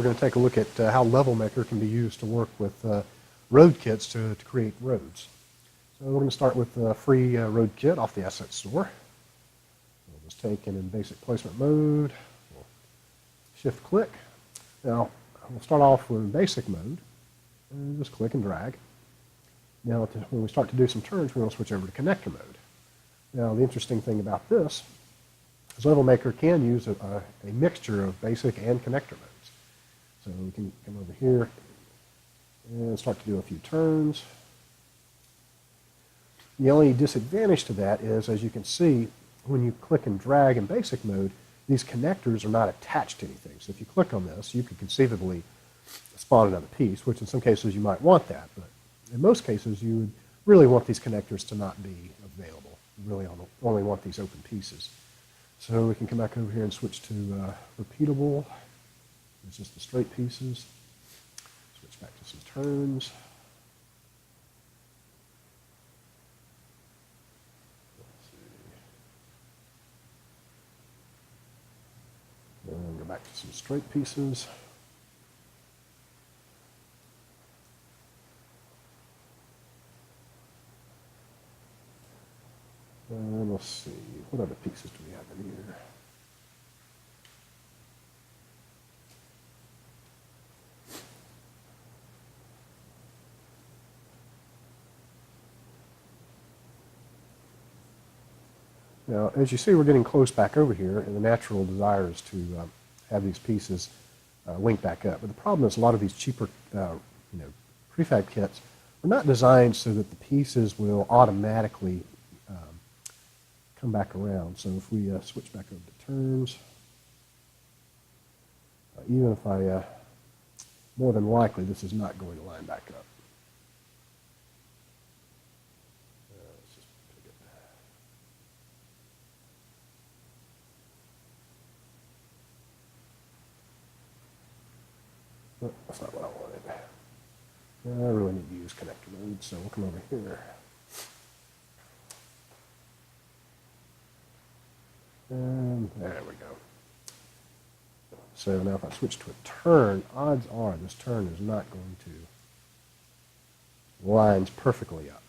we're going to take a look at how Level Maker can be used to work with road kits to create roads. So we're going to start with a free road kit off the asset store. We'll just take it in basic placement mode. We'll shift click. Now we'll start off with basic mode and just click and drag. Now when we start to do some turns, we're going to switch over to connector mode. Now the interesting thing about this is Level Maker can use a mixture of basic and connector modes. So we can come over here and start to do a few turns. The only disadvantage to that is, as you can see, when you click and drag in basic mode, these connectors are not attached to anything. So if you click on this, you could conceivably spawn another piece, which in some cases you might want that, but in most cases you would really want these connectors to not be available. You really only want these open pieces. So we can come back over here and switch to repeatable. It's just the straight pieces. Switch back to some turns. Let's see. And go back to some straight pieces. And let's see, what other pieces do we have in here? Now, as you see, we're getting close back over here, and the natural desire is to have these pieces link back up. But the problem is a lot of these cheaper prefab kits are not designed so that the pieces will automatically come back around. So if we switch back over to turns, even if more than likely this is not going to line back up. Let's just pick it. No, that's not what I wanted. I really need to use connector mode, so we'll come over here. And there we go. So now if I switch to a turn, odds are this turn is not going to line perfectly up.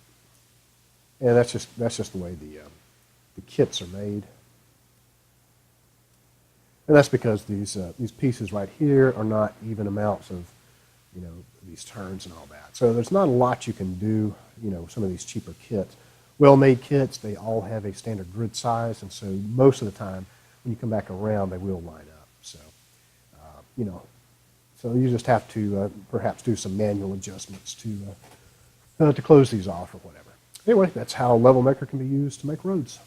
And that's just the way the kits are made. And that's because these pieces right here are not even amounts of these turns and all that. So there's not a lot you can do. Some of these cheaper kits. Well-made kits, they all have a standard grid size, and so most of the time, when you come back around, they will line up. So, so you just have to perhaps do some manual adjustments to close these off or whatever. Anyway, that's how Level Maker can be used to make roads.